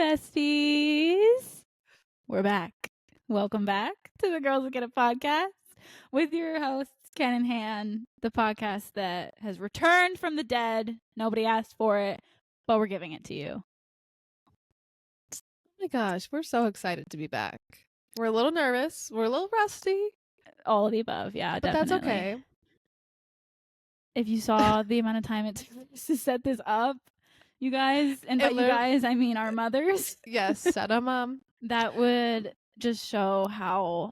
besties. We're back. Welcome back to the Girls That Get It podcast with your hosts, Ken and Han, the podcast that has returned from the dead. Nobody asked for it, but we're giving it to you. Oh my gosh, we're so excited to be back. We're a little nervous. We're a little rusty. All of the above, yeah, but definitely. That's okay. If you saw the amount of time it took us to set this up, you guys, and by you guys, I mean our mothers. Yes, set them That would just show how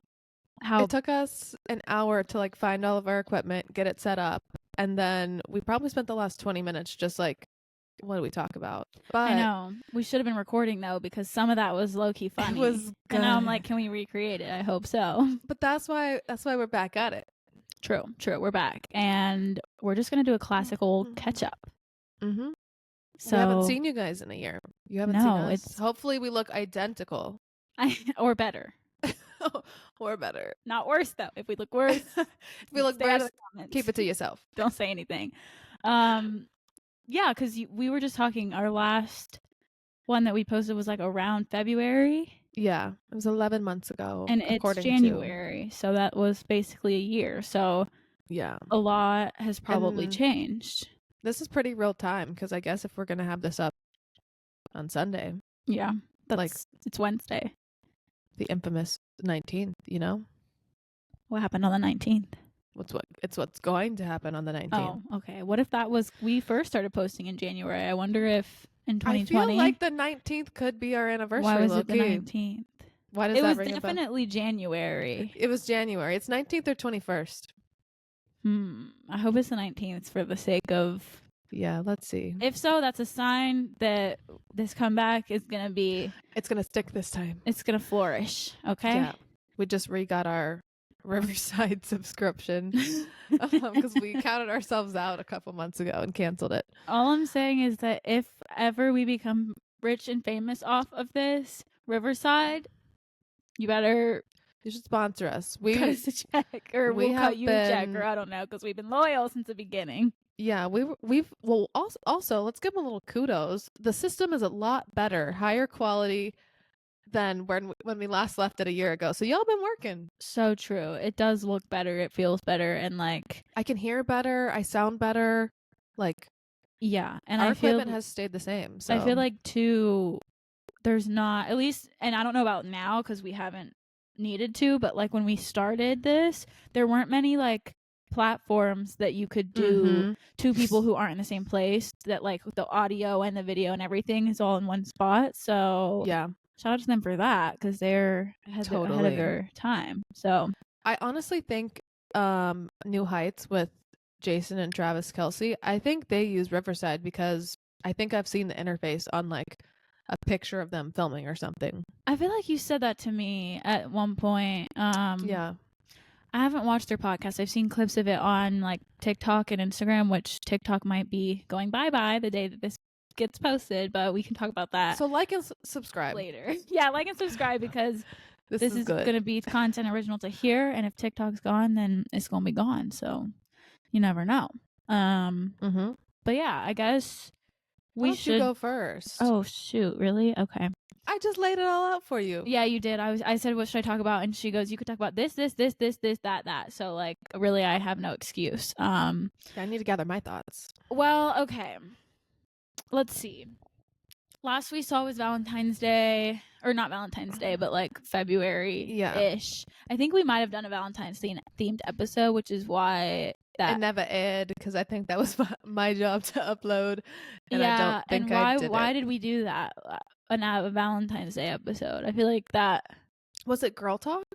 it took us an hour to like find all of our equipment, get it set up, and then we probably spent the last 20 minutes just like, what do we talk about? But I know we should have been recording though, because some of that was low-key funny. It was good. And now I'm like, can we recreate it? I hope so. But that's why we're back at it. True. We're back, and we're just gonna do a classic old catch up. Mm-hmm. So we haven't seen you guys in a year. You haven't seen us. Hopefully, we look identical. Or better. Or better. Not worse though. If we look worse, if we look worse, keep it to yourself. Don't say anything. Yeah, because we were just talking. Our last one that we posted was like around February. Yeah, it was 11 months ago. And it's January, so that was basically a year. So yeah, a lot has probably changed. This is pretty real time, because I guess if we're going to have this up on Sunday. Yeah, it's Wednesday. The infamous 19th, you know? What happened on the 19th? It's what's going to happen on the 19th. Oh, okay. What if that was, we first started posting in January? I wonder if in 2020. I feel like the 19th could be our anniversary. Why was it the 19th? Why does that ring a bell? It was definitely January. It was January. It's 19th or 21st. I hope it's the 19th for the sake of... Yeah, let's see. If so, that's a sign that this comeback is going to be... It's going to stick this time. It's going to flourish, okay? Yeah. We just re-got our Riverside subscription because we counted ourselves out a couple months ago and canceled it. All I'm saying is that if ever we become rich and famous off of this, Riverside, you should sponsor us. Cut us a check, or we'll cut you a check, or I don't know, because we've been loyal since the beginning. Yeah, well, also let's give them a little kudos. The system is a lot better, higher quality than when we last left it a year ago. So y'all been working. So true. It does look better. It feels better, and like I can hear better. I sound better. Like yeah, and our equipment has stayed the same. So I feel like too, there's not, at least, and I don't know about now because we haven't needed to, but like when we started this, there weren't many like platforms that you could do two people who aren't in the same place, that like the audio and the video and everything is all in one spot. So yeah, shout out to them for that, because they're ahead of their time. So I honestly think New Heights with Jason and Travis Kelsey, I think they use Riverside because I think I've seen the interface on like a picture of them filming or something. I feel like you said that to me at one point. Yeah. I haven't watched their podcast. I've seen clips of it on like TikTok and Instagram, which TikTok might be going bye-bye the day that this gets posted, but we can talk about that. So like and subscribe later. Yeah, like and subscribe, because this is going to be content original to here, and if TikTok's gone, then it's going to be gone. So you never know. But yeah, I guess we should you go first. Oh shoot, really? Okay. I just laid it all out for you. Yeah, you did. I said, what should I talk about? And she goes, you could talk about this, that. So like, really, I have no excuse. I need to gather my thoughts. Well, okay. Let's see. Last we saw was Valentine's Day, or not Valentine's Day, but like February-ish. Yeah. I think we might have done a Valentine's themed episode, which is why it never aired, because I think that was my job to upload. And yeah, I don't think and I did why did we do that? A Valentine's Day episode. I feel like that was it. Girl talk.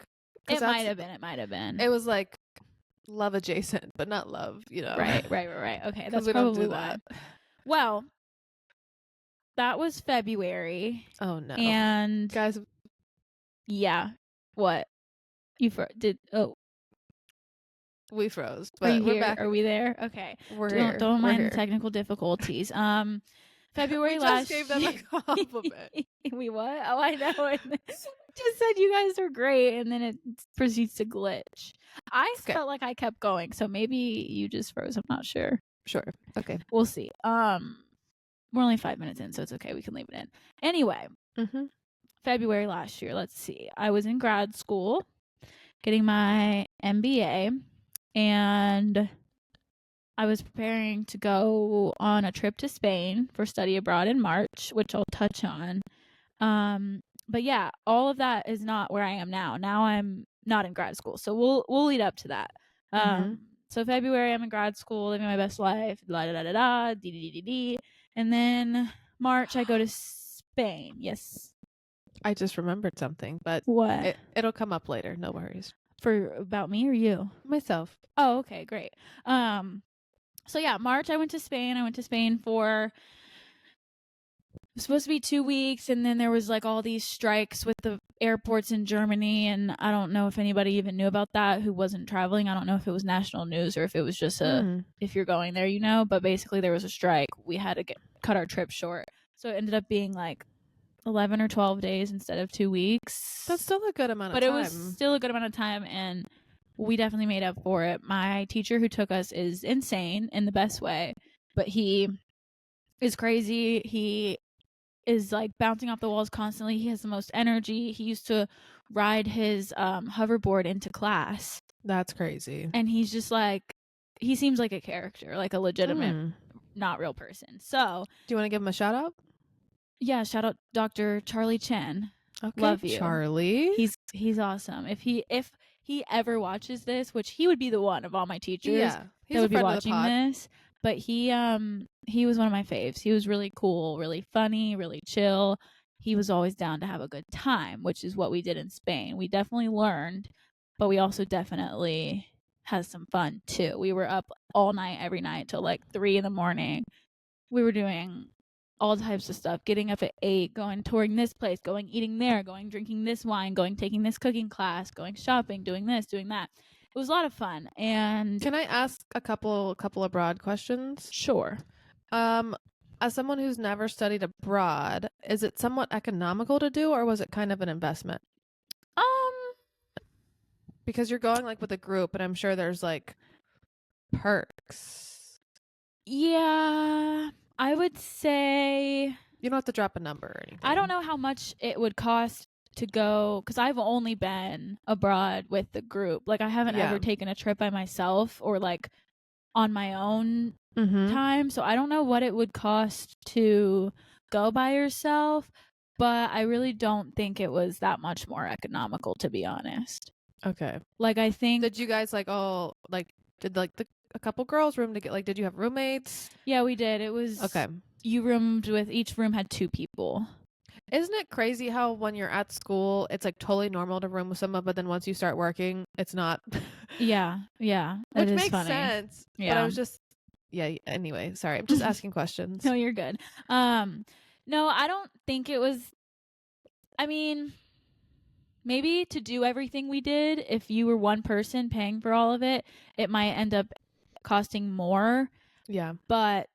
It might have been. It was like love adjacent, but not love. You know. Right. Okay, that's probably why. Well, that was February. Oh no, and guys. Yeah. What? You did? Oh. We froze. But are you we're here? back. Are we there? Okay. We're here. Don't mind the technical difficulties. February last. We just gave them a compliment. We what? Oh, I know. Just said you guys are great, and then it proceeds to glitch. I felt like I kept going, so maybe you just froze. I'm not sure. Sure. Okay. We'll see. We're only 5 minutes in, so it's okay. We can leave it in. Anyway, February last year. Let's see. I was in grad school getting my MBA, and I was preparing to go on a trip to Spain for study abroad in March, which I'll touch on. But yeah, all of that is not where I am now. Now I'm not in grad school, so we'll lead up to that. So February I'm in grad school, living my best life, la da da da da, dee dee dee dee, and then March I go to Spain. Yes. I just remembered something, but What? It'll come up later. No worries. For about me or you? Myself. Oh, okay, great. So yeah, March I went to Spain. I went to Spain for, it was supposed to be 2 weeks, and then there was like all these strikes with the airports in Germany, and I don't know if anybody even knew about that who wasn't traveling. I don't know if it was national news or if it was just if you're going there, you know, but basically there was a strike. We had to cut our trip short. So it ended up being like 11 or 12 days instead of 2 weeks. That's still a good amount of time. But it was still a good amount of time, and we definitely made up for it. My teacher who took us is insane in the best way, but he is crazy. He is like bouncing off the walls constantly. He has the most energy. He used to ride his hoverboard into class. That's crazy. And he's just like, he seems like a character, like a legitimate, not real person. So, do you want to give him a shout out? Yeah, shout out Dr. Charlie Chen. Okay, love you, Charlie. He's awesome. If he ever watches this, which he would be the one of all my teachers that would be watching this, but he was one of my faves. He was really cool, really funny, really chill. He was always down to have a good time, which is what we did in Spain. We definitely learned, but we also definitely had some fun too. We were up all night, every night till like 3 a.m. We were doing all types of stuff, getting up at 8, going touring this place, going eating there, going drinking this wine, going taking this cooking class, going shopping, doing this, doing that. It was a lot of fun. And can I ask a couple of broad questions? Sure. As someone who's never studied abroad, is it somewhat economical to do, or was it kind of an investment? Because you're going like with a group, and I'm sure there's like perks. Yeah, I would say you don't have to drop a number or anything. I don't know how much it would cost to go, because I've only been abroad with the group. Like I haven't ever taken a trip by myself or like on my own time. So I don't know what it would cost to go by yourself, but I really don't think it was that much more economical, to be honest. Okay. Like I think, did you guys like all like did like a couple girls room to get like, did you have roommates? Yeah, we did. It was okay. You roomed with, each room had 2 people. Isn't it crazy how when you're at school, it's like totally normal to room with someone, but then once you start working, it's not? Yeah. Which makes sense. Yeah. But I was just, anyway, sorry. I'm just asking questions. No, you're good. No, I don't think it was, I mean, maybe to do everything we did, if you were one person paying for all of it, it might end up costing more. Yeah. But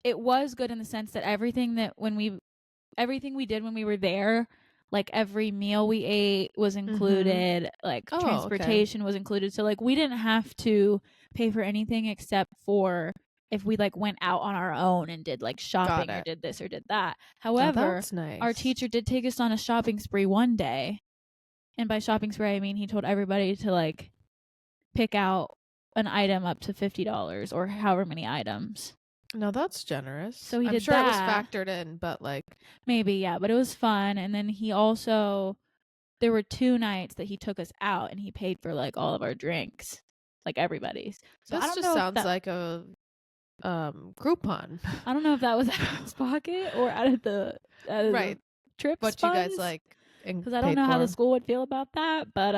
it was good in the sense that everything we did when we were there, like every meal we ate was included, like transportation was included. So like we didn't have to pay for anything except for if we like went out on our own and did like shopping or did this or did that. However, that's nice. Our teacher did take us on a shopping spree one day. And by shopping spree, I mean he told everybody to like pick out an item up to $50 or however many items. No, that's generous. So he I'm did sure that. It was factored in, but like maybe, yeah, but it was fun. And then he also, there were 2 nights that he took us out and he paid for like all of our drinks, like everybody's. So this I don't just know sounds like a Groupon. I don't know if that was out of his pocket or out of the trip. But you guys like, because I don't know how the school would feel about that, but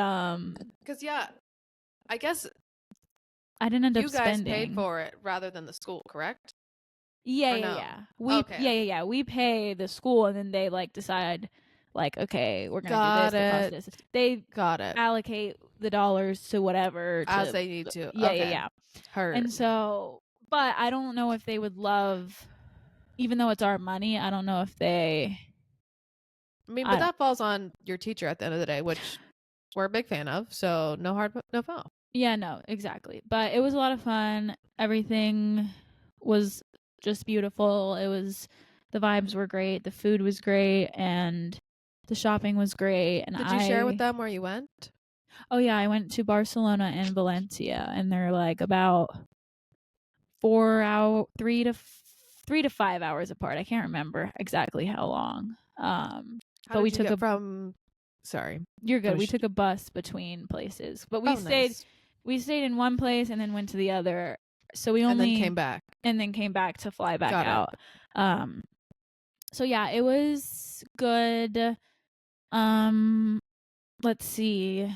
because I guess I didn't end up spending. You guys paid for it rather than the school, correct? Yeah. We pay the school, and then they like decide, like, okay, we're gonna do this. They got it. Allocate the dollars to whatever as they need to. Yeah. Heard. And so, but I don't know if they would love, even though it's our money. I don't know if they. I mean, but that falls on your teacher at the end of the day, which we're a big fan of. So no hard, no foul. Yeah, no, exactly. But it was a lot of fun. Everything was just beautiful. It was The vibes were great. The food was great. And the shopping was great. And Did you share with them where you went? Oh, yeah. I went to Barcelona and Valencia. And they're like about 3 to 5 hours apart. I can't remember exactly how long. But we took from... Sorry. You're good. We took a bus between places. But we stayed in one place and then went to the other. So we only... And then came back to fly back out. So yeah, it was good. Let's see.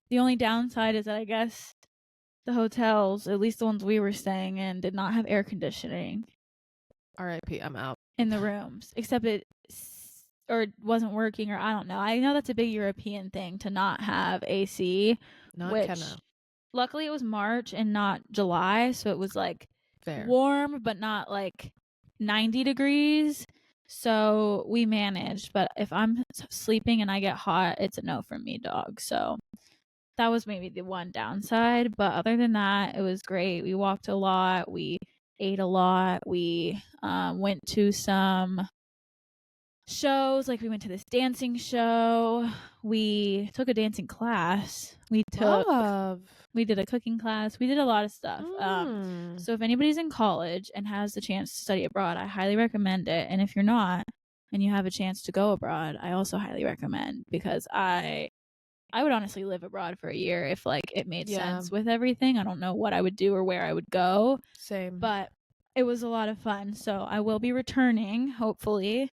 The only downside is that I guess the hotels, at least the ones we were staying in, did not have air conditioning. R.I.P. I'm out. In the rooms, except it wasn't working, or I don't know. I know that's a big European thing to not have AC. Luckily it was March and not July, so it was like warm, but not like 90 degrees. So we managed, but if I'm sleeping and I get hot, it's a no from me, dog. So that was maybe the one downside, but other than that, it was great. We walked a lot. We ate a lot. We went to some shows. Like we went to this dancing show. We took a dancing class. We did a cooking class. We did a lot of stuff. So if anybody's in college and has the chance to study abroad, I highly recommend it. And if you're not and you have a chance to go abroad, I also highly recommend, because I would honestly live abroad for a year if like it made sense with everything. I don't know what I would do or where I would go. Same. But it was a lot of fun. So I will be returning, hopefully.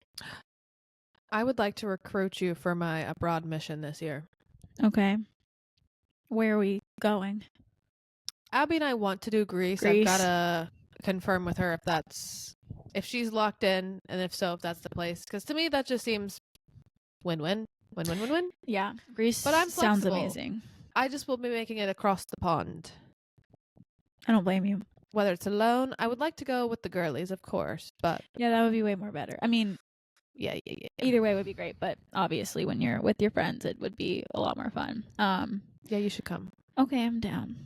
I would like to recruit you for my abroad mission this year. Okay. Where are we going? Abby and I want to do Greece. I've got to confirm with her if she's locked in, and if so, if that's the place. Because to me, that just seems win-win. Win-win-win-win. Yeah. Greece sounds amazing. I just will be making it across the pond. I don't blame you. Whether it's alone, I would like to go with the girlies, of course. But yeah, that would be way more better. I mean... Yeah. Either way would be great, but obviously when you're with your friends, it would be a lot more fun. Yeah, you should come. Okay, I'm down.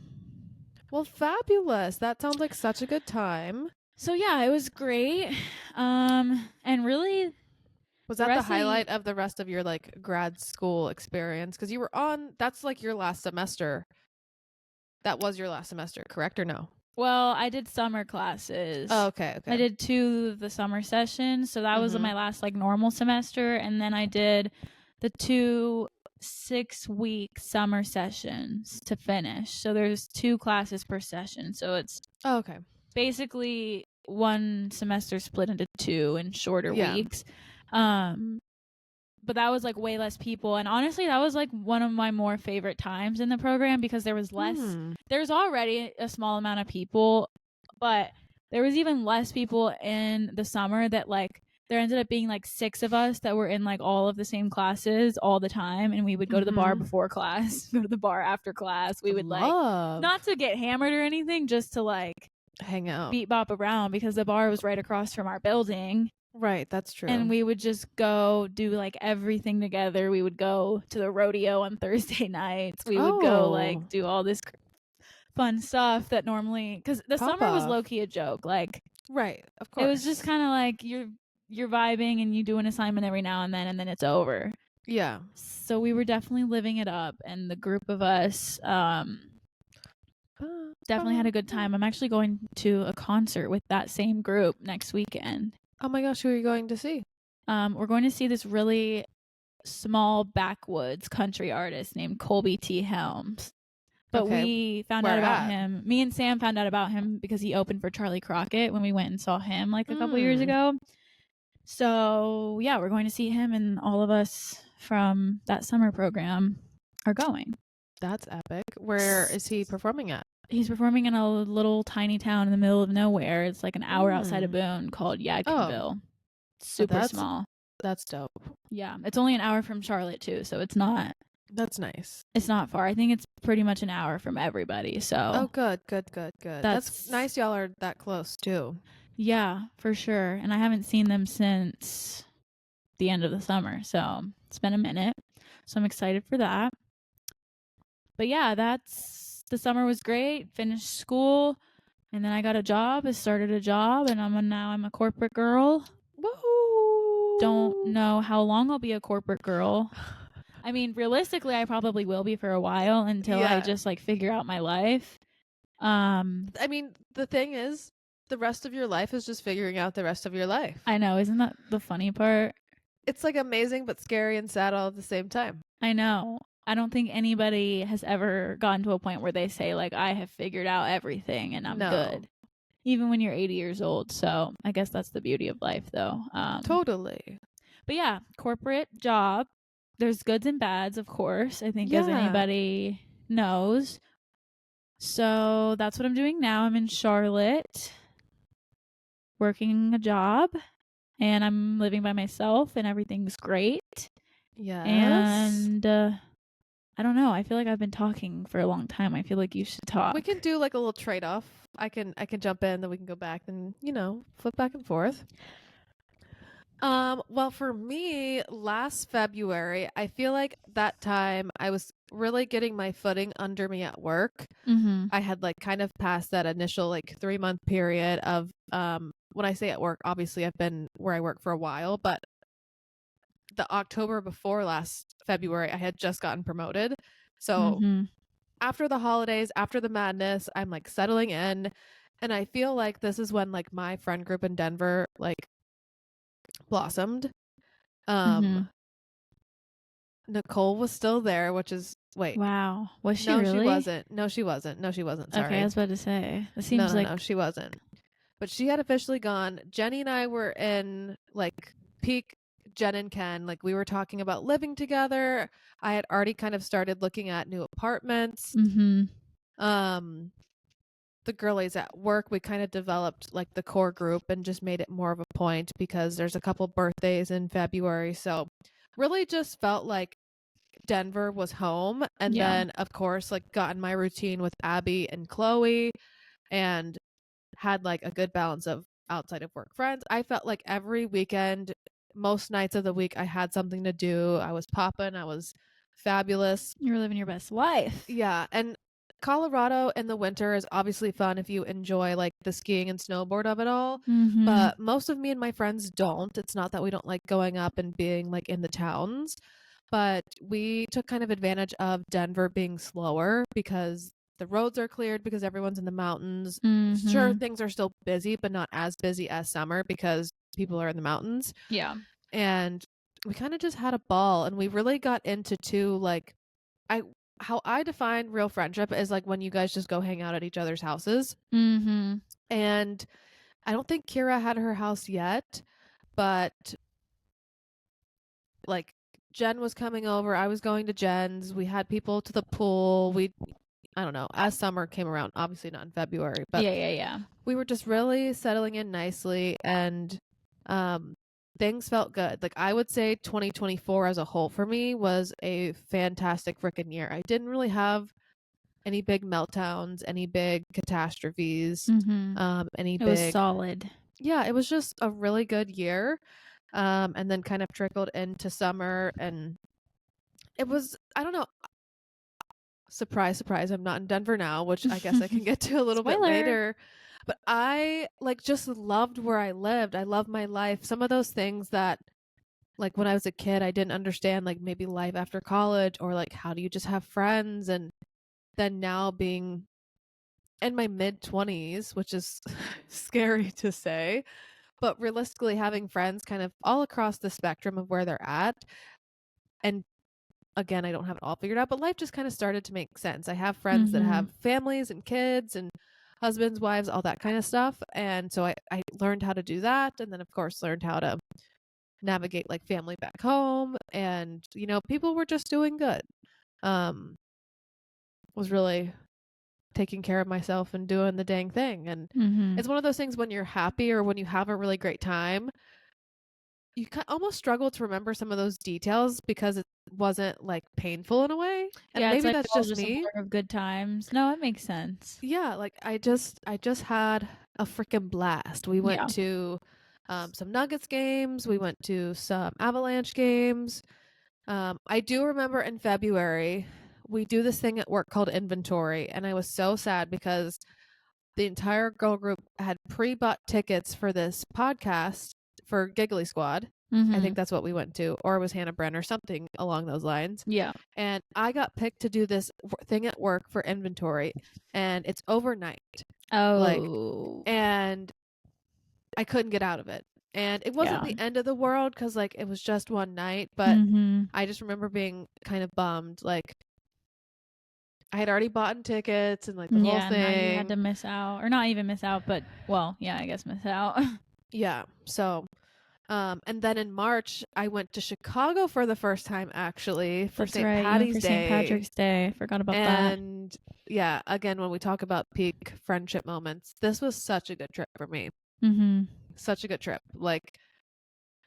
Well, fabulous. That sounds like such a good time. So yeah, it was great. And really, was that the highlight of the rest of your like grad school experience? Because you were that's like your last semester. That was your last semester, correct or no? Well, I did summer classes. Oh, okay. I did 2 of the summer sessions, so that was my last like normal semester, and then I did the 2 6-week summer sessions to finish. So there's 2 classes per session, so it's basically one semester split into 2 in shorter weeks. But that was like way less people, and honestly that was like one of my more favorite times in the program, because there was less there's already a small amount of people, but there was even less people in the summer, that like there ended up being like 6 of us that were in like all of the same classes all the time, and we would go to the bar before class, go to the bar after class. We would like not to get hammered or anything, just to like hang out, beat bop around, because the bar was right across from our building. Right, that's true. And we would just go do like everything together. We would go to the rodeo on Thursday nights. We would go like do all this fun stuff that normally, because the summer was low-key a joke. Like, right, of course. It was just kind of like you're vibing and you do an assignment every now and then it's over. Yeah. So we were definitely living it up, and the group of us definitely had a good time. I'm actually going to a concert with that same group next weekend. Oh my gosh, who are you going to see? We're going to see this really small backwoods country artist named Colby T. Helms. But we found out about him. Me and Sam found out about him because he opened for Charlie Crockett when we went and saw him like a couple years ago. So yeah, we're going to see him, and all of us from that summer program are going. That's epic. Where is he performing at? He's performing in a little tiny town in the middle of nowhere. It's like an hour outside of Boone, called Yadkinville. Super small. That's dope. Yeah. It's only an hour from Charlotte too, so it's not... That's nice. It's not far. I think it's pretty much an hour from everybody, so... Oh, good. That's nice y'all are that close too. Yeah, for sure. And I haven't seen them since the end of the summer, so it's been a minute. So I'm excited for that. But yeah, the summer was great. Finished school, and then I got a job. I started a job, and I'm a corporate girl. Woo! don't know how long I'll be a corporate girl. I mean, realistically, I probably will be for a while until I just like figure out my life. I mean, the thing is, the rest of your life is just figuring out the rest of your life. I know, isn't that the funny part? It's like amazing but scary and sad all at the same time. I know. I don't think anybody has ever gotten to a point where they say like, I have figured out everything and I'm good. Even when you're 80 years old. So I guess that's the beauty of life, though. Totally. But yeah, corporate job. There's goods and bads, of course, I think, as anybody knows. So that's what I'm doing now. I'm in Charlotte working a job, and I'm living by myself, and everything's great. Yes. And I don't know. I feel like I've been talking for a long time. I feel like you should talk. We can do like a little trade-off. I can jump in, then we can go back and, flip back and forth. Well, for me, last February, I feel like that time I was really getting my footing under me at work. Mm-hmm. I had like kind of passed that initial like 3-month period of when I say at work, obviously I've been where I work for a while, but the October before last February, I had just gotten promoted. So after the holidays, after the madness, I'm like settling in, and I feel like this is when like my friend group in Denver like blossomed. Nicole was still there, which is wow. Was she no, really? No, she wasn't. Sorry. Okay, I was about to say. It seems no, she wasn't. But she had officially gone. Jenny and I were in like peak Jen and Ken. Like we were talking about living together. I had already kind of started looking at new apartments. The girlies at work, we kind of developed like the core group and just made it more of a point because there's a couple birthdays in February. So really just felt like Denver was home. And then of course like got in my routine with Abby and Chloe and had like a good balance of outside of work friends. I felt like every weekend, most nights of the week, I had something to do. I was popping. I was fabulous. You were living your best life. Yeah. And Colorado in the winter is obviously fun if you enjoy like the skiing and snowboard of it all. But most of me and my friends don't. It's not that we don't like going up and being like in the towns, but we took kind of advantage of Denver being slower because the roads are cleared because everyone's in the mountains. Sure, things are still busy, but not as busy as summer because people are in the mountains. Yeah. And we kind of just had a ball, and we really got into like how I define real friendship is like when you guys just go hang out at each other's houses. And I don't think Kira had her house yet, but like Jen was coming over. I was going to Jen's. We had people to the pool. I don't know, as summer came around, obviously not in February, but yeah. We were just really settling in nicely, and things felt good. Like I would say 2024 as a whole for me was a fantastic freaking year. I didn't really have any big meltdowns, any big catastrophes, It was solid. Yeah, it was just a really good year. And then kind of trickled into summer, and it was, I don't know, surprise, I'm not in Denver now, which I guess I can get to a little bit later. But I like just loved where I lived. I love my life. Some of those things that like when I was a kid, I didn't understand, like maybe life after college, or like how do you just have friends? And then now being in my mid-20s, which is scary to say, but realistically having friends kind of all across the spectrum of where they're at. And again, I don't have it all figured out, but life just kind of started to make sense. I have friends that have families and kids and husbands, wives, all that kind of stuff. And so I learned how to do that. And then, of course, learned how to navigate like family back home. And, people were just doing good. Was really taking care of myself and doing the dang thing. And it's one of those things when you're happy or when you have a really great time, you almost struggle to remember some of those details because it wasn't like painful in a way. And maybe like that's just me. A of good times. No, it makes sense. Yeah, like I just had a freaking blast. We went to some Nuggets games. We went to some Avalanche games. I do remember in February we do this thing at work called inventory, and I was so sad because the entire girl group had pre-bought tickets for this podcast for Giggly Squad. Mm-hmm. I think that's what we went to, or it was Hannah Bren or something along those lines. Yeah. And I got picked to do this thing at work for inventory, and it's overnight. Oh. And I couldn't get out of it. And it wasn't Yeah. the end of the world because, like, it was just one night. But Mm-hmm. I just remember being kind of bummed. Like, I had already bought tickets and, like, the whole Yeah, thing. now you had to miss out. Or not even miss out, but, well, yeah, I guess miss out. Yeah. So, and then in March, I went to Chicago for the first time, actually, for That's St. right. Patty's for Day. St. Patrick's Day. I forgot about that. And yeah, again, when we talk about peak friendship moments, this was such a good trip for me. Mm-hmm. Such a good trip. Like,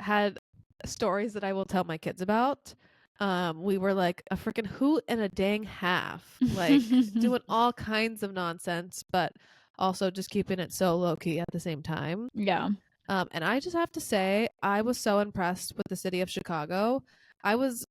had stories that I will tell my kids about. We were like a freaking hoot and a dang half, like doing all kinds of nonsense, but also just keeping it so low key at the same time. Yeah. And I just have to say, I was so impressed with the city of Chicago. I was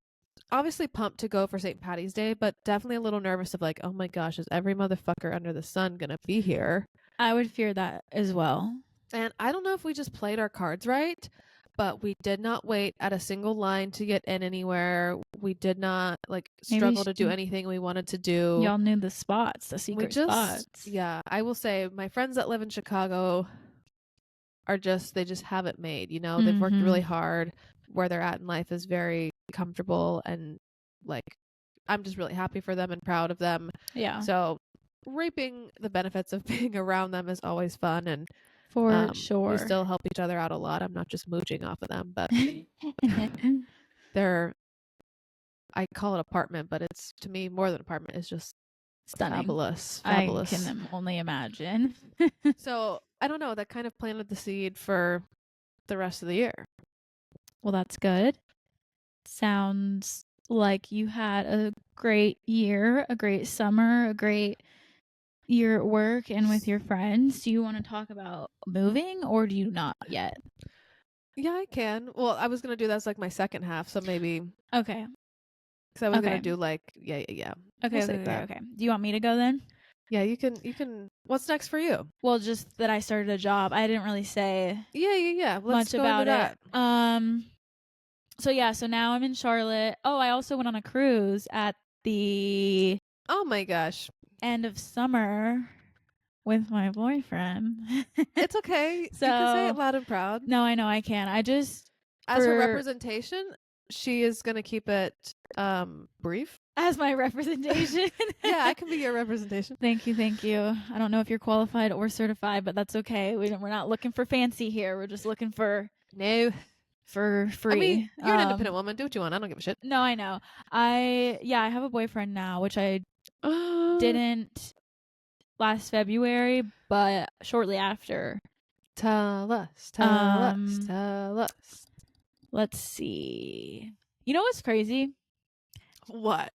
obviously pumped to go for St. Patty's Day, but definitely a little nervous of like, oh my gosh, is every motherfucker under the sun gonna be here? I would fear that as well. And I don't know if we just played our cards right, but we did not wait at a single line to get in anywhere. We did not like struggle to do anything we wanted to do. Y'all knew the spots, the secret spots. Yeah, I will say my friends that live in Chicago are they just have it made, you know. They've worked really hard. Where they're at in life is very comfortable, and like I'm just really happy for them and proud of them. Yeah. So reaping the benefits of being around them is always fun, and for sure. We still help each other out a lot. I'm not just mooching off of them, but they're, I call it apartment, but it's to me more than apartment. It's just stunning. Fabulous. I can only imagine. So I don't know, that kind of planted the seed for the rest of the year. Well, that's good. Sounds like you had a great year, a great summer, a great year at work and with your friends. Do you want to talk about moving, or do you not yet? Yeah, I can. Well, I was going to do that as like my second half, so maybe. Okay. Because I was going to do like, yeah. Okay, okay. Do you want me to go then? Yeah, you can. What's next for you? Well, just that I started a job. I didn't really say Yeah. much about it. So now I'm in Charlotte. Oh, I also went on a cruise at the oh my gosh, end of summer with my boyfriend. It's okay. So, you can say it loud and proud. No, I know I can. I just as her representation, she is gonna keep it brief. As my representation. Yeah, I can be your representation. Thank you. I don't know if you're qualified or certified, but that's okay. We're not looking for fancy here. We're just looking for for free. I mean, you're an independent woman. Do what you want. I don't give a shit. No, I know. I have a boyfriend now, which I didn't last February, but shortly after. Tell us. Let's see. You know what's crazy? What?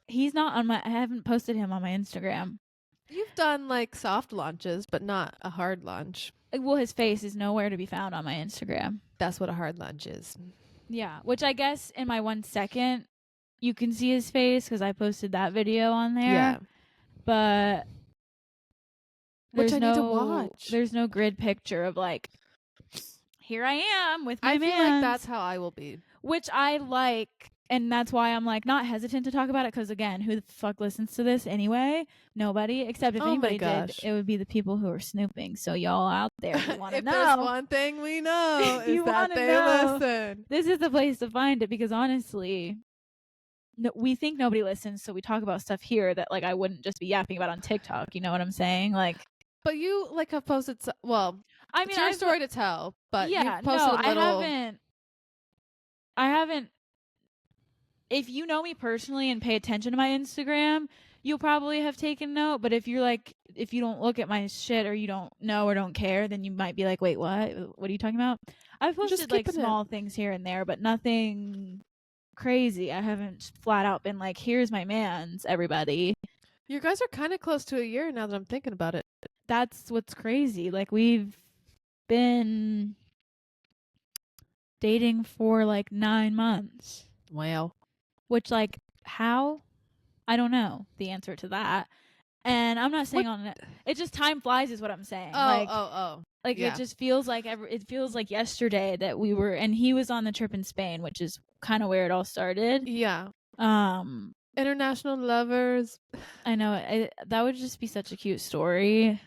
He's not on I haven't posted him on my Instagram. You've done like soft launches, but not a hard launch. Well, his face is nowhere to be found on my Instagram. That's what a hard launch is. Yeah, which I guess in my 1 second you can see his face because I posted that video on there. Yeah. But which I need to watch. There's no grid picture of like, here I am with my I feel like that's how I will be. Which I like, and that's why I'm like not hesitant to talk about it, because again, who the fuck listens to this anyway? Nobody. Except if anybody did, it would be the people who are snooping. So y'all out there who want to know. If there's one thing we know is that they listen. This is the place to find it, because honestly, we think nobody listens, so we talk about stuff here that like I wouldn't just be yapping about on TikTok. You know what I'm saying? Like, but you like have posted. Well, I mean, it's your story to tell. But yeah, you've posted I haven't. If you know me personally and pay attention to my Instagram, you'll probably have taken note. But if you're like, if you don't look at my shit, or you don't know or don't care, then you might be like, wait, what? What are you talking about? I've posted like small things here and there, but nothing crazy. I haven't flat out been like, here's my man's, everybody. You guys are kind of close to a year now that I'm thinking about it. That's what's crazy. Like, we've been dating for like 9 months. Wow. Which, like, how? I don't know the answer to that. And I'm not saying it just time flies is what I'm saying. Oh. Like it just feels like it feels like yesterday that we were, and he was on the trip in Spain, which is kind of where it all started. Yeah. International lovers. I know that would just be such a cute story.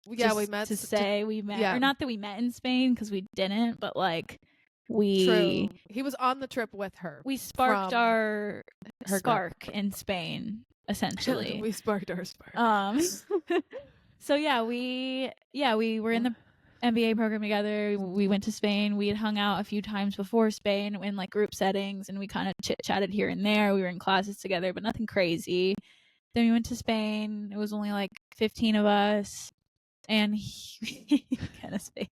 We met to say we met, or not that we met in Spain because we didn't, but like True. He was on the trip with her. We sparked our spark in Spain, essentially. We sparked our spark. So we were in the MBA program together. We went to Spain. We had hung out a few times before Spain in like group settings, and we kind of chit-chatted here and there. We were in classes together, but nothing crazy. Then we went to Spain. It was only like 15 of us, and he kind of space.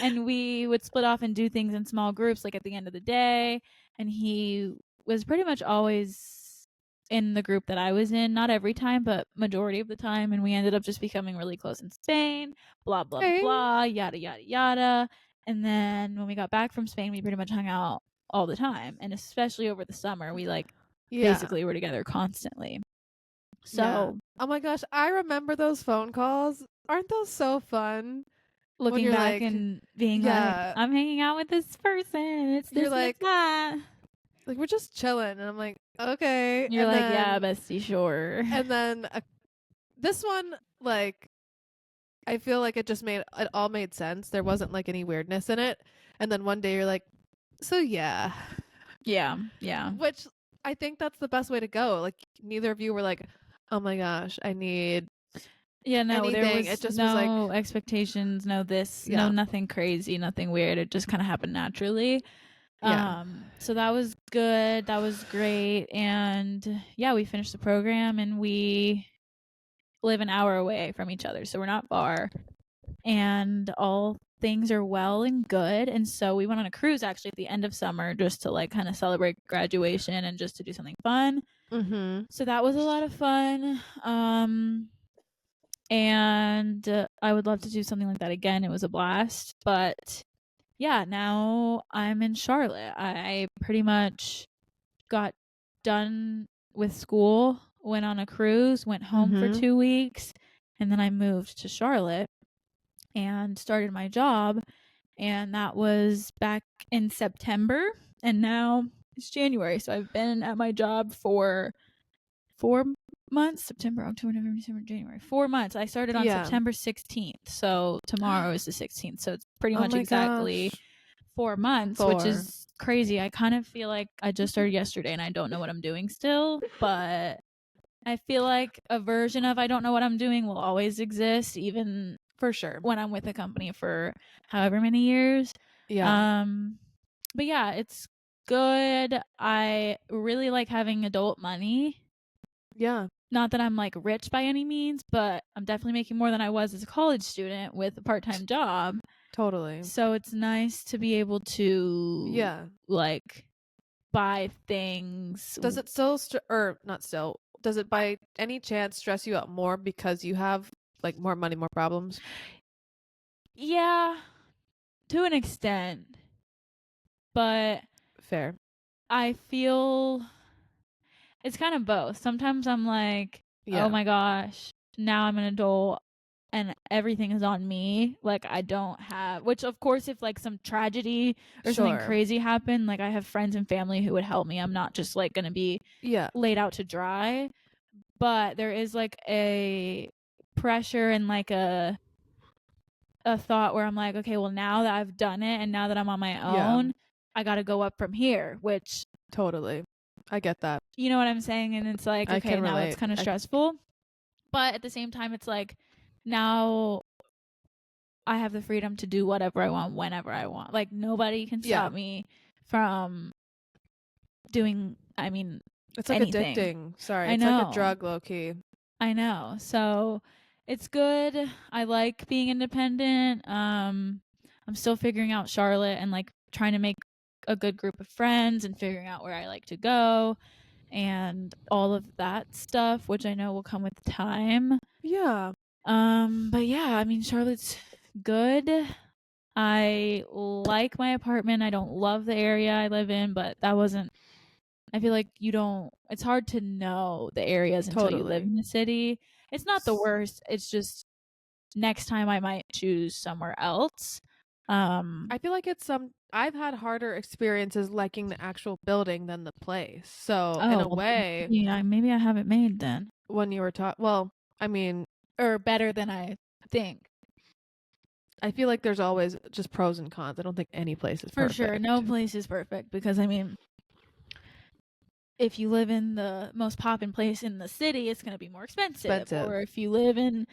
And we would split off and do things in small groups, like at the end of the day. And he was pretty much always in the group that I was in, not every time, but majority of the time. And we ended up just becoming really close in Spain, blah, blah, blah, yada, yada, yada. And then when we got back from Spain, we pretty much hung out all the time. And especially over the summer, we like basically were together constantly. So, oh my gosh, I remember those phone calls. Aren't those so fun? Looking back and being like, I'm hanging out with this person. It's this, it's that. Like, we're just chilling. And I'm like, okay. You're like, yeah, bestie, sure. And then this one, like, I feel like it all made sense. There wasn't like any weirdness in it. And then one day you're like, so yeah. Yeah, yeah. Which I think that's the best way to go. Like, neither of you were like, oh my gosh, I need anything. There was it just no was like expectations, no this, no nothing crazy, nothing weird. It just kind of happened naturally. So that was good. That was great. And we finished the program, and we live an hour away from each other, so we're not far, and all things are well and good. And so we went on a cruise actually at the end of summer, just to like kind of celebrate graduation and just to do something fun. So that was a lot of fun. And I would love to do something like that again. It was a blast. But now I'm in Charlotte. I pretty much got done with school, went on a cruise, went home for 2 weeks, and then I moved to Charlotte and started my job. And that was back in September, and now it's January. So I've been at my job for 4 months. September, October, November, December, January. 4 months. I started on September 16th. So tomorrow is the 16th. So it's pretty much exactly 4 months, which is crazy. I kind of feel like I just started yesterday and I don't know what I'm doing still. But I feel like a version of I don't know what I'm doing will always exist, even for sure when I'm with a company for however many years. But it's good. I really like having adult money. Not that I'm like rich by any means, but I'm definitely making more than I was as a college student with a part-time job. Totally. So it's nice to be able to like buy things. Does it still does it by any chance stress you out more because you have like more money, more problems? Yeah, to an extent. But fair. I feel it's kind of both. Sometimes I'm like, oh my gosh, now I'm an adult and everything is on me. Like I don't have, which of course if like some tragedy or something crazy happened, like I have friends and family who would help me. I'm not just like going to be laid out to dry. But there is like a pressure and like a thought where I'm like, okay, well now that I've done it and now that I'm on my own, I got to go up from here, which totally. I get that. You know what I'm saying? And it's like, okay, now it's kind of stressful. But at the same time, it's like, now I have the freedom to do whatever I want, whenever I want. Like, nobody can stop me from doing, it's like anything. addicting. Sorry, it's like a drug, low-key. I know. So, it's good. I like being independent. I'm still figuring out Charlotte and, like, trying to make a good group of friends and figuring out where I like to go and all of that stuff, which I know will come with time. But Charlotte's good. I like my apartment. I don't love the area I live in, but I feel like it's hard to know the areas until you live in the city. It's not the worst. It's just next time I might choose somewhere else. I feel like I've had harder experiences liking the actual building than the place. So in a well, way, maybe I have it made then. when you were well, I mean, Or better than I think. I feel like there's always just pros and cons. I don't think any place is For perfect. sure. No place is perfect because, I mean, if you live in the most poppin' place in the city, it's going to be more expensive. Or if you live in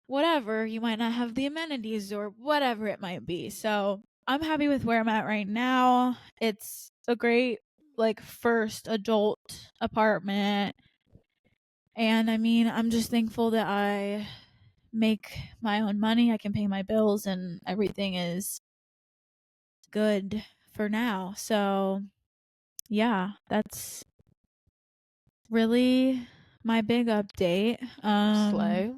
whatever, you might not have the amenities or whatever it might be. So I'm happy with where I'm at right now. It's a great, like, first adult apartment. And I mean, I'm just thankful that I make my own money. I can pay my bills and everything is good for now. So yeah, that's really my big update. Slay.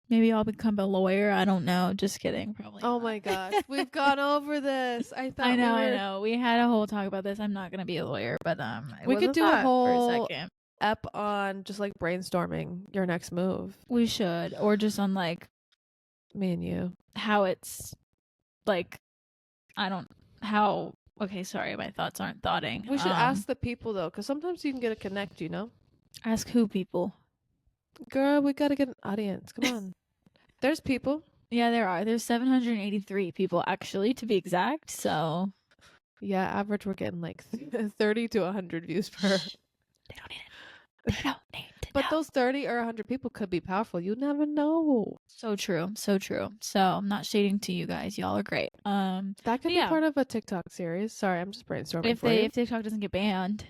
Maybe I'll become a lawyer. I don't know. Just kidding. Probably. Oh not. my gosh, we've gone over this. I thought I know. We had a whole talk about this. I'm not gonna be a lawyer, but we could do a whole for a second. ep on just like brainstorming your next move. We should, or just on like me and you, how it's like. I don't how. Okay, sorry, my thoughts aren't thoughting. We should ask the people though, because sometimes you can get a connect. You know. Ask who people. Girl, we gotta get an audience. Come on. There's people. Yeah, there are. There's 783 people actually, to be exact. So yeah, average we're getting like 30 to 100 views per. They don't need it. They don't need to But know. those 30 or 100 people could be powerful. You never know. So true. So true. So I'm not shading to you guys. Y'all are great. That could be part of a TikTok series. Sorry, I'm just brainstorming. If TikTok doesn't get banned.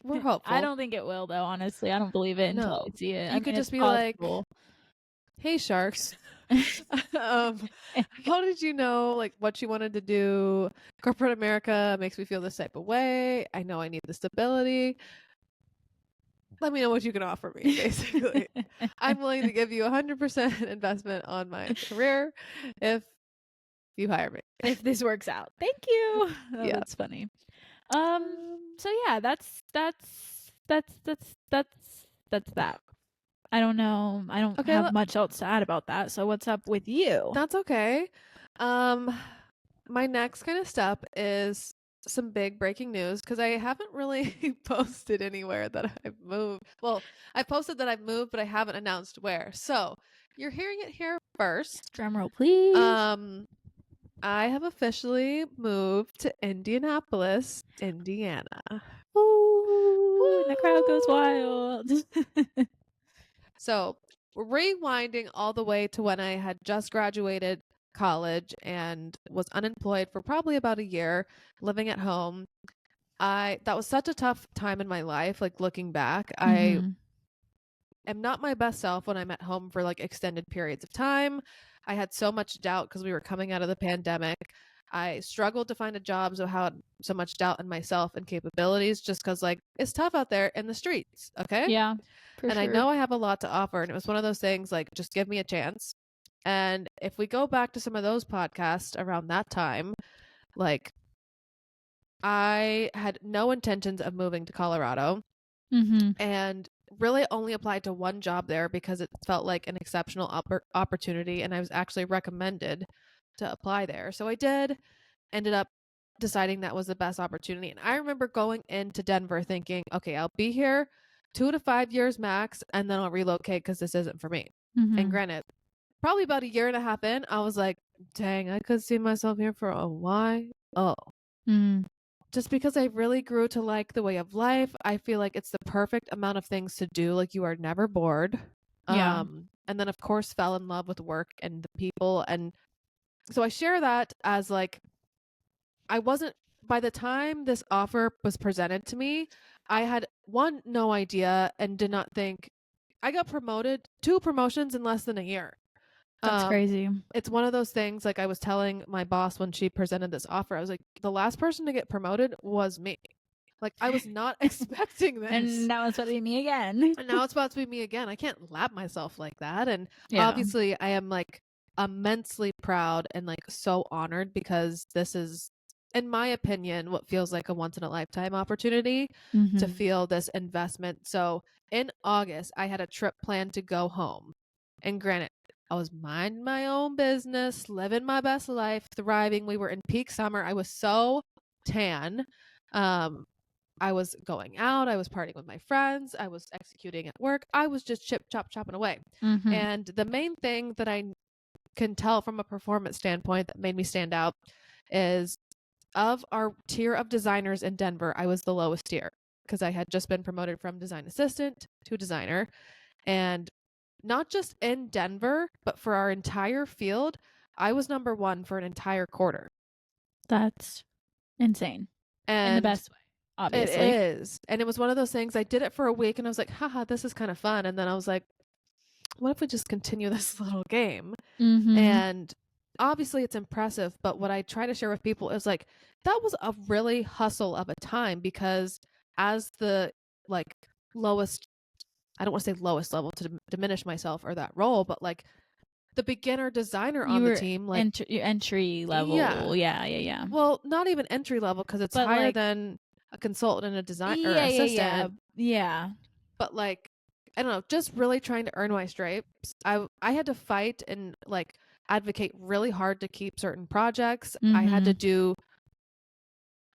We're hopeful. I don't think it will, though. Honestly, I don't believe it until I see it. You could just be possible. Like, "Hey, sharks, how did you know like what you wanted to do? Corporate America makes me feel this type of way. I know I need the stability. Let me know what you can offer me. Basically, I'm willing to give you 100% investment on my career if you hire me. If this works out, thank you. Oh, yeah, that's funny. So yeah, that's that. I don't know. I don't have much else to add about that. So what's up with you? That's okay. My next kind of step is some big breaking news because I haven't really posted anywhere that I've moved. Well, I posted that I've moved, but I haven't announced where. So you're hearing it here first. Drumroll, please. I have officially moved to Indianapolis, Indiana. Ooh, the crowd goes wild. So, rewinding all the way to when I had just graduated college and was unemployed for probably about a year, living at home. That was such a tough time in my life, like looking back. I am not my best self when I'm at home for like extended periods of time. I had so much doubt because we were coming out of the pandemic. I struggled to find a job, so had so much doubt in myself and capabilities just because like it's tough out there in the streets. Okay. Yeah. And I know I have a lot to offer. And it was one of those things like, just give me a chance. And if we go back to some of those podcasts around that time, like I had no intentions of moving to Colorado and really only applied to one job there because it felt like an exceptional opportunity. And I was actually recommended to apply there. So I did, ended up deciding that was the best opportunity. And I remember going into Denver thinking, okay, I'll be here 2 to 5 years max, and then I'll relocate because this isn't for me. And granted, probably about a year and a half in, I was like, dang, I could see myself here for a while. Just because I really grew to like the way of life. I feel like it's the perfect amount of things to do. Like you are never bored. Yeah. And then of course fell in love with work and the people. And so I share that as like, by the time this offer was presented to me, I had no idea and did not think. I got promoted, 2 promotions in less than a year. That's crazy. It's one of those things, like I was telling my boss when she presented this offer, I was like, the last person to get promoted was me. Like I was not expecting this. And now it's about to be me again. And now it's about to be me again. I can't lap myself like that. And obviously I am like immensely proud and like so honored because this is, in my opinion, what feels like a once in a lifetime opportunity to feel this investment. So in August, I had a trip planned to go home. And granted, I was minding my own business, living my best life, thriving. We were in peak summer. I was so tan. I was going out. I was partying with my friends. I was executing at work. I was just chopping away. Mm-hmm. And the main thing that I can tell from a performance standpoint that made me stand out is of our tier of designers in Denver, I was the lowest tier because I had just been promoted from design assistant to designer. And not just in Denver, but for our entire field, I was number 1 for an entire quarter. That's insane. And in the best way, obviously. It is. And it was one of those things, I did it for a week and I was like, haha, this is kind of fun. And then I was like, what if we just continue this little game? Mm-hmm. And obviously it's impressive, but what I try to share with people is like, that was a really hustle of a time because as the like lowest, I don't want to say lowest level to diminish myself or that role, but like the beginner designer on the team, like entry level. Yeah. Well, not even entry level because it's but higher like, than a consultant and a designer or assistant. Yeah. But like, I don't know, just really trying to earn my stripes. I had to fight and like advocate really hard to keep certain projects. Mm-hmm. I had to do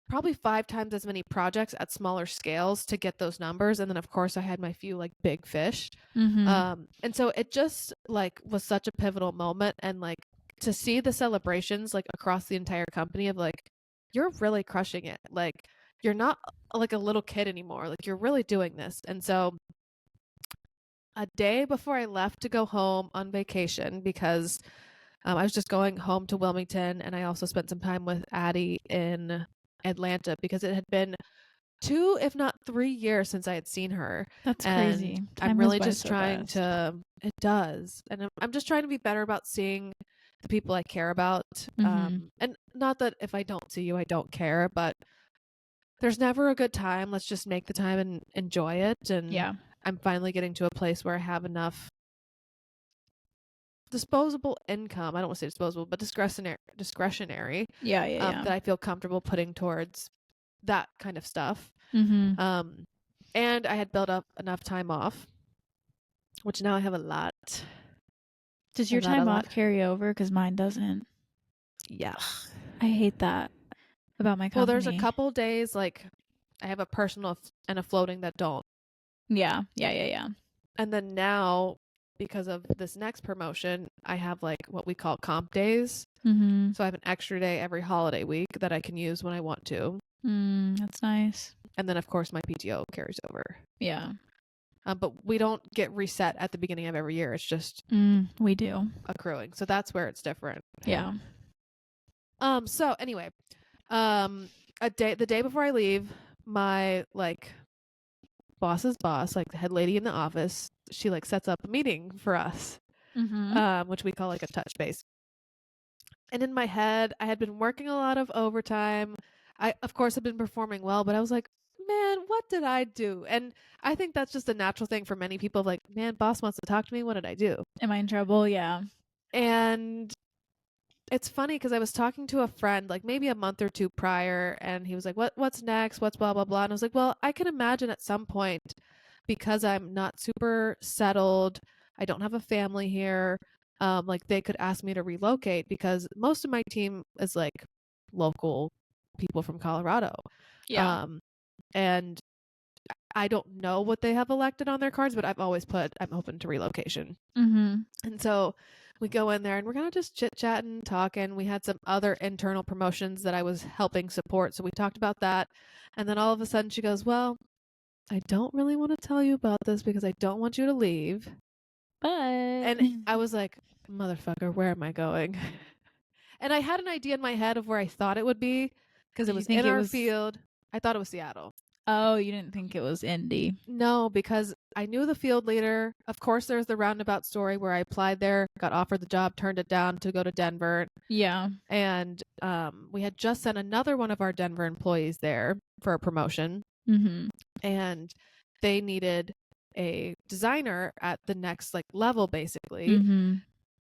probably 5 times as many projects at smaller scales to get those numbers. And then of course I had my few like big fish. Mm-hmm. And so it just like was such a pivotal moment. And like to see the celebrations like across the entire company of like, you're really crushing it. Like you're not like a little kid anymore. Like you're really doing this. And so a day before I left to go home on vacation, because I was just going home to Wilmington, and I also spent some time with Addie in Atlanta because it had been 2, if not 3 years since I had seen her. That's and crazy. I'm really just trying to, it does. And I'm just trying to be better about seeing the people I care about. Mm-hmm. And not that if I don't see you, I don't care, but there's never a good time. Let's just make the time and enjoy it. And Yeah. I'm finally getting to a place where I have enough disposable income. I don't want to say disposable, but discretionary. Yeah. That I feel comfortable putting towards that kind of stuff. Mm-hmm. And I had built up enough time off, which now I have a lot. Does your time off carry over? Because mine doesn't. Yeah. I hate that about my company. Well, there's a couple days like I have a personal and a floating that don't. Yeah. And then now, because of this next promotion, I have like what we call comp days. Mm-hmm. So I have an extra day every holiday week that I can use when I want to. That's nice. And then, of course, my PTO carries over. Yeah. But we don't get reset at the beginning of every year. It's just we do accruing. So that's where it's different. Yeah. So anyway, the day before I leave, my like boss's boss, like the head lady in the office, she like sets up a meeting for us, which we call like a touch base. And in my head, I had been working a lot of overtime. I, of course, had been performing well, but I was like, man, what did I do? And I think that's just a natural thing for many people. Like, man, boss wants to talk to me. What did I do? Am I in trouble? Yeah. And it's funny because I was talking to a friend like maybe a month or 2 prior, and he was like, what's next? What's blah, blah, blah. And I was like, well, I can imagine at some point, because I'm not super settled, I don't have a family here, like they could ask me to relocate because most of my team is like local people from Colorado. Yeah. And I don't know what they have elected on their cards, but I've always put I'm open to relocation. And so we go in there and we're kind of just chit-chatting and talking. We had some other internal promotions that I was helping support. So we talked about that. And then all of a sudden she goes, well, I don't really want to tell you about this because I don't want you to leave. But. And I was like, motherfucker, where am I going? And I had an idea in my head of where I thought it would be because it was in our field. I thought it was Seattle. Oh, you didn't think it was Indy? No, because I knew the field leader. Of course, there's the roundabout story where I applied there, got offered the job, turned it down to go to Denver. Yeah. And we had just sent another one of our Denver employees there for a promotion. And they needed a designer at the next like level, basically.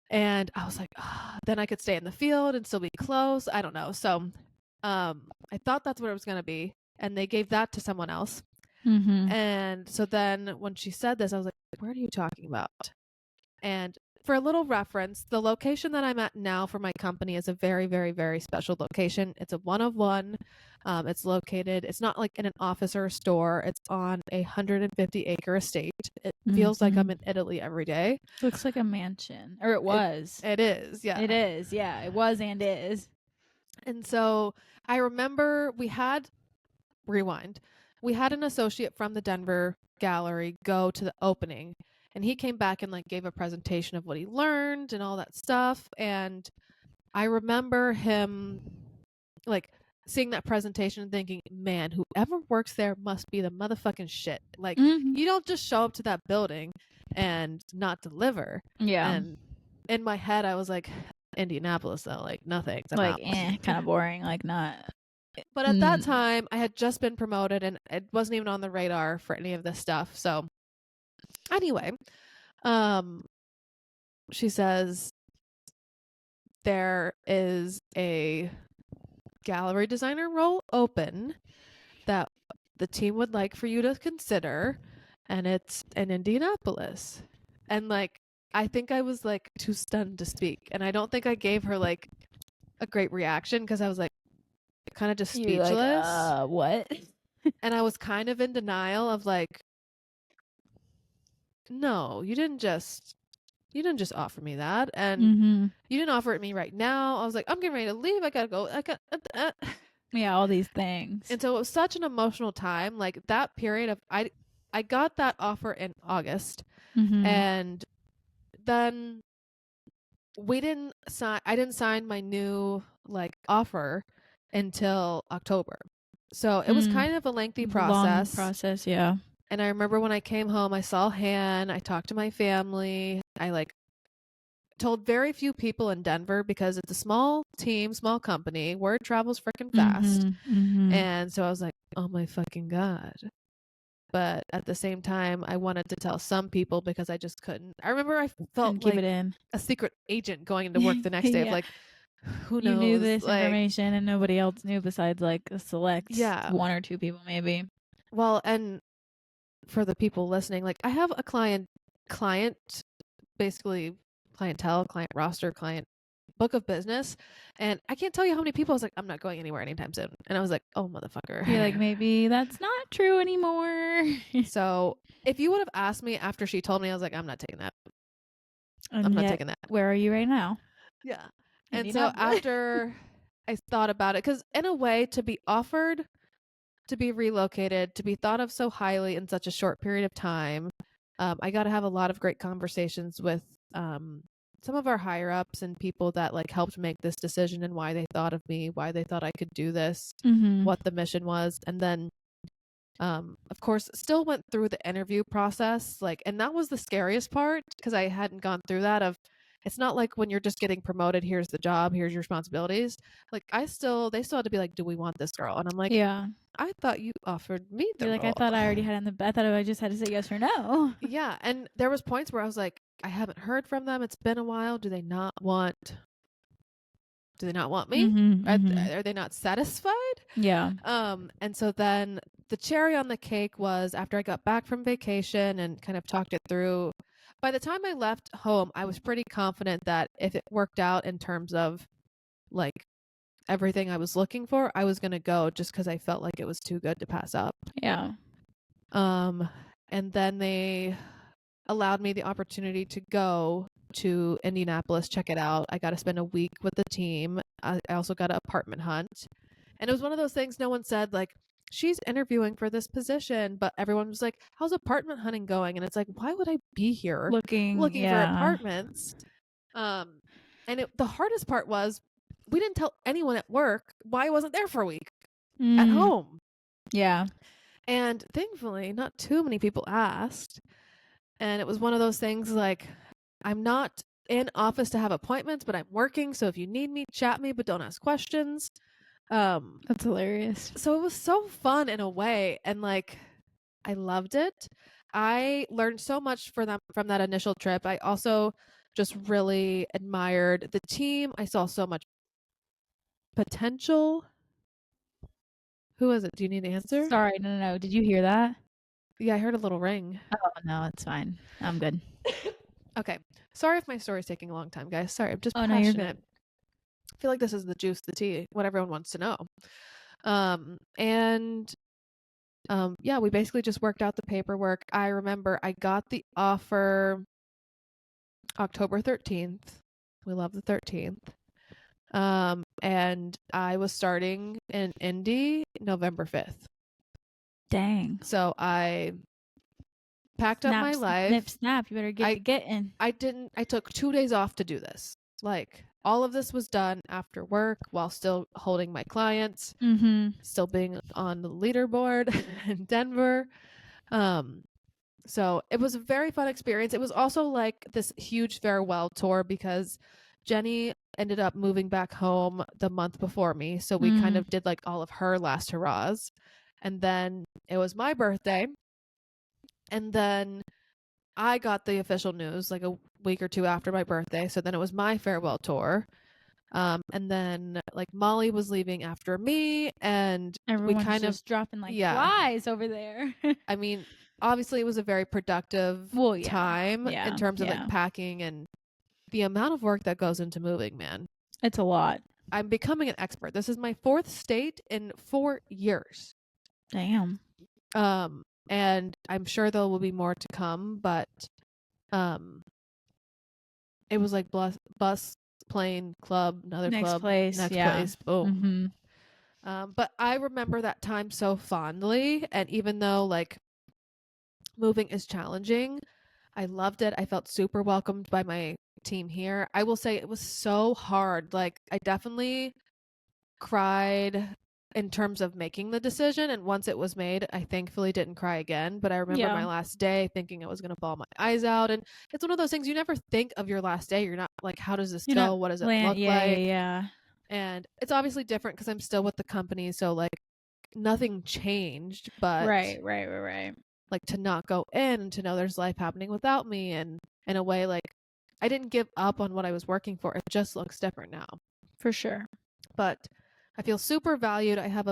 And I was like, then I could stay in the field and still be close. I don't know. So I thought that's what it was going to be. And they gave that to someone else. And so then when she said this, I was like, what are you talking about? And for a little reference, the location that I'm at now for my company is a very, very, very special location. It's a one of one. It's located, it's not like in an office or a store. It's on a 150-acre estate. It feels like I'm in Italy every day. Looks like a mansion. Or it was. It is, yeah. It is, yeah. It was and is. And so I remember we had an associate from the Denver gallery go to the opening, and he came back and like gave a presentation of what he learned and all that stuff. And I remember him like seeing that presentation and thinking, man, whoever works there must be the motherfucking shit. Like, you don't just show up to that building and not deliver. Yeah. And in my head, I was like, Indianapolis, though, like, nothing. Like, kind of boring, like, not. But at that time, I had just been promoted, and it wasn't even on the radar for any of this stuff. So, anyway, she says, there is a gallery designer role open that the team would like for you to consider, and it's in Indianapolis. And like, I think I was like too stunned to speak, and I don't think I gave her like a great reaction because I was like kind of just speechless. Like, what? And I was kind of in denial of like, no, you didn't just offer me that, and you didn't offer it me right now. I was like, I'm getting ready to leave. I gotta go. Yeah, all these things. And so it was such an emotional time. Like that period of I got that offer in August, and then I didn't sign my new like offer until October. So it was kind of a lengthy process. Long process, yeah. And I remember when I came home, I saw Han, I talked to my family. I like told very few people in Denver because it's a small team, small company. Word travels freaking fast. And so I was like, oh my fucking God. But at the same time, I wanted to tell some people because I just couldn't. I remember I felt keep like it in. a secret agent going into work the next day of like, who knows? You knew this like, information and nobody else knew besides like a select one or two people maybe. Well, and for the people listening, like I have a client basically clientele, client roster, client book of business, and I can't tell you how many people I was like, I'm not going anywhere anytime soon. And I was like, oh motherfucker. You're like, maybe that's not true anymore. So if you would have asked me after she told me, I was like, I'm not taking that. I'm not taking that. Where are you right now? Yeah. And so after I thought about it, because in a way, to be offered to be relocated, to be thought of so highly in such a short period of time, I got to have a lot of great conversations with some of our higher ups and people that like helped make this decision and why they thought of me, why they thought I could do this, what the mission was. And then, of course, still went through the interview process. Like, and that was the scariest part because I hadn't gone through that it's not like when you're just getting promoted, here's the job, here's your responsibilities. Like they still had to be like, do we want this girl? And I'm like, yeah, I thought you offered me the role. I thought I already had I thought I just had to say yes or no. Yeah. And there was points where I was like, I haven't heard from them. It's been a while. Do they not want me? Are they not satisfied? Yeah. And so then the cherry on the cake was after I got back from vacation and kind of talked it through. By the time I left home, I was pretty confident that if it worked out in terms of like everything I was looking for, I was going to go just because I felt like it was too good to pass up. Yeah. And then they allowed me the opportunity to go to Indianapolis, check it out. I got to spend a week with the team. I also got an apartment hunt. And it was one of those things no one said like, she's interviewing for this position, but everyone was like, how's apartment hunting going? And it's like, why would I be here looking for apartments? And the hardest part was we didn't tell anyone at work why I wasn't there for a week at home. Yeah. And thankfully, not too many people asked. And it was one of those things like, I'm not in office to have appointments, but I'm working. So if you need me, chat me, but don't ask questions. That's hilarious. So it was so fun in a way. And like, I loved it. I learned so much from that initial trip. I also just really admired the team. I saw so much potential. Who is it? Do you need to answer? Sorry, no. Did you hear that? Yeah, I heard a little ring. Oh, no, it's fine. I'm good. Okay. Sorry if my story's taking a long time, guys. Sorry, I'm just Oh, no, you're passionate. good. I feel like this is the juice, the tea, what everyone wants to know. And yeah, we basically just worked out the paperwork. I remember I got the offer October 13th. We love the 13th. And I was starting in Indy November 5th. Dang. So I packed up my life. Snip, snap. You better get to getting. I took 2 days off to do this. Like, all of this was done after work while still holding my clients, still being on the leaderboard in Denver. So it was a very fun experience. It was also like this huge farewell tour because Jenny ended up moving back home the month before me. So we kind of did like all of her last hurrahs. And then it was my birthday. And then I got the official news like a week or two after my birthday. So then it was my farewell tour. And then like Molly was leaving after me, and everyone's we kind just of dropping like flies over there. I mean, obviously it was a very productive time in terms of like packing and the amount of work that goes into moving, man. It's a lot. I'm becoming an expert. This is my 4th state in 4 years. Damn. And I'm sure there will be more to come, but it was like bus, plane, club, another next club, place, next place, boom. But I remember that time so fondly, and even though like moving is challenging, I loved it. I felt super welcomed by my team here. I will say it was so hard. Like, I definitely cried in terms of making the decision, and once it was made, I thankfully didn't cry again. But I remember my last day thinking I was going to bawl my eyes out, and it's one of those things you never think of your last day. You're not like, how does this go? What does it look like? And it's obviously different because I'm still with the company, so like nothing changed, but right. Like, to not go in and to know there's life happening without me, and in a way, like, I didn't give up on what I was working for. It just looks different now. For sure. But I feel super valued. I have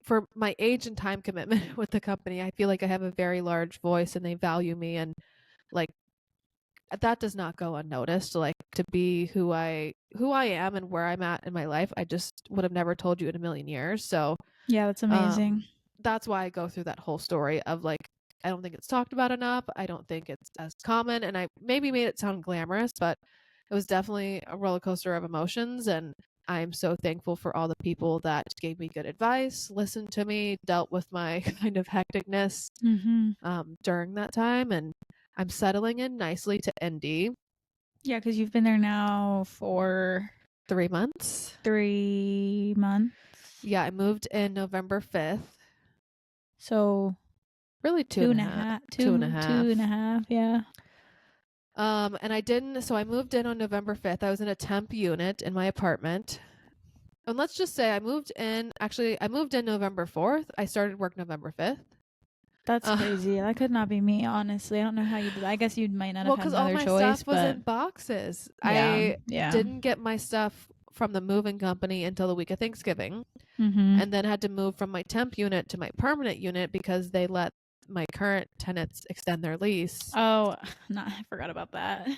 for my age and time commitment with the company, I feel like I have a very large voice and they value me, and like that does not go unnoticed. Like, to be who I am and where I'm at in my life, I just would have never told you in a million years. So yeah, that's amazing. That's why I go through that whole story of like, I don't think it's talked about enough. I don't think it's as common, and I maybe made it sound glamorous, but it was definitely a roller coaster of emotions. And I'm so thankful for all the people that gave me good advice, listened to me, dealt with my kind of hecticness during that time. And I'm settling in nicely to Indy. Yeah, because you've been there now for 3 months. 3 months. Yeah, I moved in November 5th. So really 2.5. 2.5, yeah. And I moved in on November 5th. I was in a temp unit in my apartment. And let's just say I moved in November 4th. I started work November 5th. That's crazy. That could not be me, honestly. I don't know how you did that. I guess you might not have had another choice. Well, because all my stuff was in boxes. I didn't get my stuff from the moving company until the week of Thanksgiving. And then had to move from my temp unit to my permanent unit because they let my current tenants extend their lease. Oh, I forgot about that.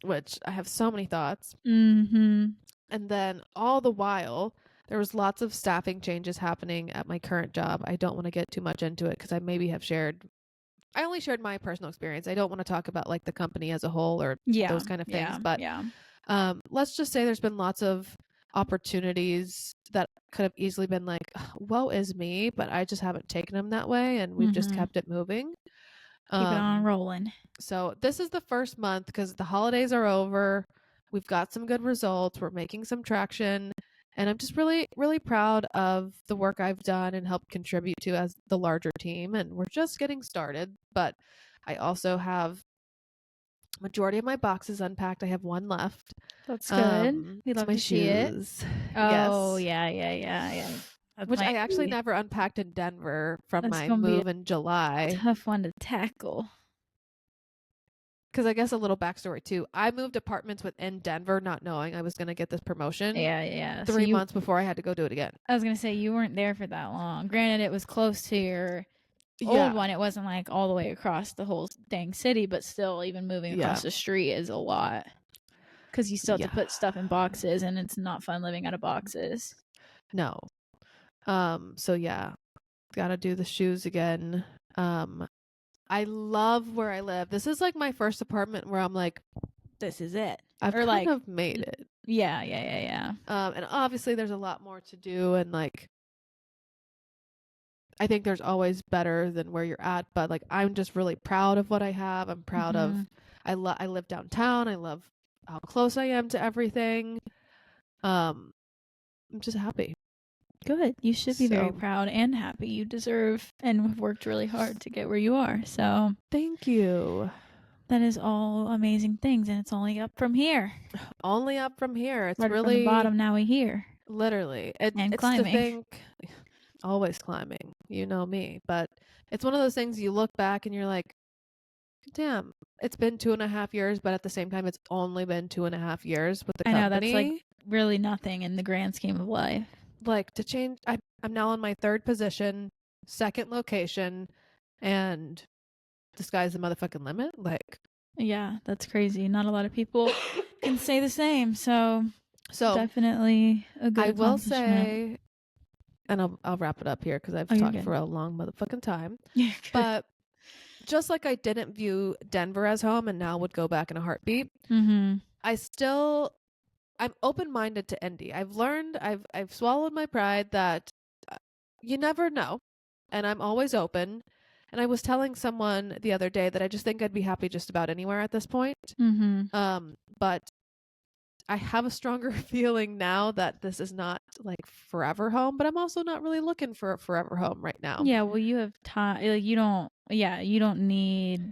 Which I have so many thoughts. And then all the while, there was lots of staffing changes happening at my current job. I don't want to get too much into it because I only shared my personal experience. I don't want to talk about like the company as a whole or those kind of things. But let's just say there's been lots of opportunities that could have easily been like, woe is me, but I just haven't taken them that way, and we've just kept it moving. Keep it on rolling. So this is the first month because the holidays are over. We've got some good results. We're making some traction, and I'm just really, really proud of the work I've done and helped contribute to as the larger team. And we're just getting started, but I also have majority of my boxes unpacked. I have one left. That's good. We love my to see it. Oh, yes. Yeah. Which I actually never unpacked in Denver from my move in July. Tough one to tackle. Because I guess a little backstory too. I moved apartments within Denver, not knowing I was going to get this promotion. Yeah. 3 months before I had to go do it again. I was going to say you weren't there for that long. Granted, it was close to your old one, it wasn't like all the way across the whole dang city, but still, even moving across the street is a lot. Because you still have to put stuff in boxes, and it's not fun living out of boxes. No. So yeah, gotta do the shoes again. I love where I live. This is like my first apartment where I'm like, this is it. I've kind of made it. Yeah. And obviously there's a lot more to do, and like I think there's always better than where you're at, but like I'm just really proud of what I have. I'm proud of I live downtown. I love how close I am to everything. I'm just happy. Good. You should be very proud and happy. You deserve and have worked really hard to get where you are. So thank you. That is all amazing things, and it's only up from here. Only up from here. It's right really from the bottom. Now we here. Literally, and it's climbing. To think, always climbing. You know me, but it's one of those things you look back and you're like, damn, it's been 2.5 years, but at the same time, it's only been 2.5 years with the company. I know, that's like really nothing in the grand scheme of life. Like to change, I'm now on my 3rd position, 2nd location, and the sky's the motherfucking limit. Like, yeah, that's crazy. Not a lot of people can say the same. So definitely a good. I will say, and I'll wrap it up here because I've talked for a long motherfucking time. But just like I didn't view Denver as home and now would go back in a heartbeat, I'm open-minded to Indy. I've learned, I've swallowed my pride that you never know, and I'm always open. And I was telling someone the other day that I just think I'd be happy just about anywhere at this point. But I have a stronger feeling now that this is not like forever home, but I'm also not really looking for a forever home right now. Yeah, well, you have time. Like, you don't need.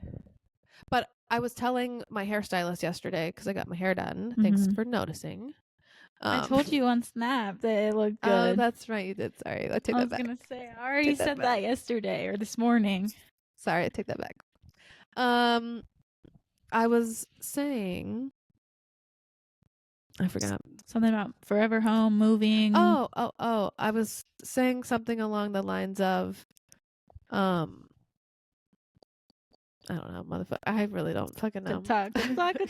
But I was telling my hairstylist yesterday because I got my hair done. Thanks for noticing. I told you on Snap that it looked good. Oh, that's right. You did. Sorry. I take that back. I was going to say, I already said that yesterday or this morning. Sorry, I take that back. I was saying, I forgot. Something about forever home, moving. Oh. I was saying something along the lines of, I don't know, motherfucker. I really don't fucking know. Good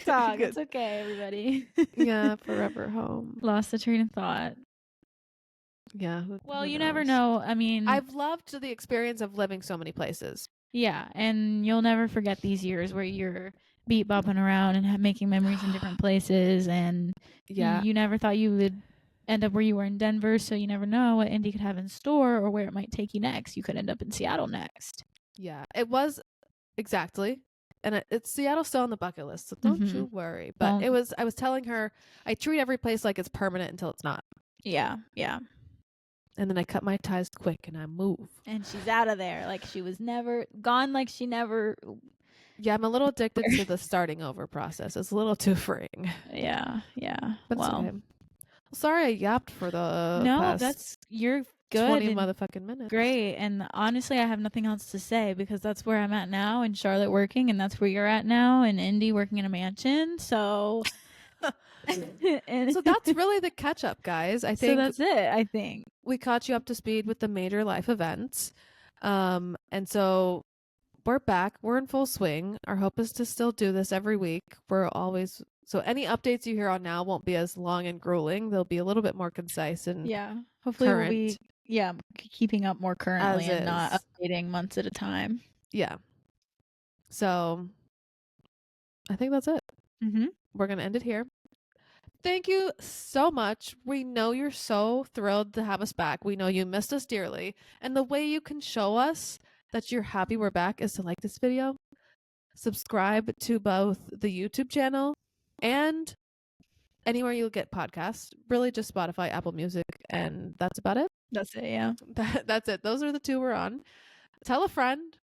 talk. It's okay, everybody. Yeah, forever home. Lost the train of thought. Yeah. Well, you never know. I mean, I've loved the experience of living so many places. Yeah, and you'll never forget these years where you're beat bopping around and making memories in different places, and you never thought you would end up where you were in Denver, so you never know what Indy could have in store or where it might take you next. You could end up in Seattle next. Yeah, it was exactly. And it's Seattle's still on the bucket list, so don't you worry. But I was telling her, I treat every place like it's permanent until it's not. Yeah. And then I cut my ties quick and I move. And she's out of there. Like she was never gone, like she never. Yeah, I'm a little addicted to the starting over process. It's a little too freeing. Yeah. But okay. Sorry I yapped for the past you're good 20 motherfucking minutes. Great. And honestly, I have nothing else to say because that's where I'm at now in Charlotte working, and that's where you're at now in Indy working in a mansion. So so that's really the catch up, guys. I think so that's it. I think we caught you up to speed with the major life events. And so we're back. We're in full swing. Our hope is to still do this every week. So any updates you hear on now won't be as long and grueling. They'll be a little bit more concise and hopefully current. We'll be keeping up more currently and not updating months at a time. Yeah. So I think that's it. We're going to end it here. Thank you so much. We know you're so thrilled to have us back. We know you missed us dearly. And the way you can show us that you're happy we're back is to like this video, subscribe to both the YouTube channel and anywhere you'll get podcasts. Really just Spotify, Apple Music, and that's about it. That's it, yeah. That's it. Those are the 2 we're on. Tell a friend.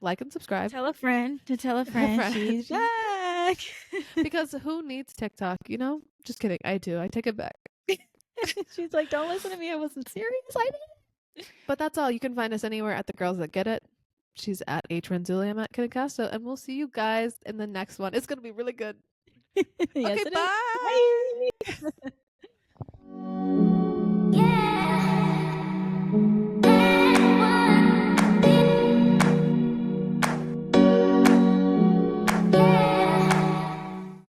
Like and subscribe. Tell a friend to tell a friend. She's back. Because who needs TikTok, you know? Just kidding. I do. I take it back. She's like, don't listen to me. I wasn't serious. I did. But that's all. You can find us anywhere at The Girls That Get It. She's at HRenzulia. I'm at Kinacasto. And we'll see you guys in the next one. It's going to be really good. Yes, okay, bye. Bye. Yeah.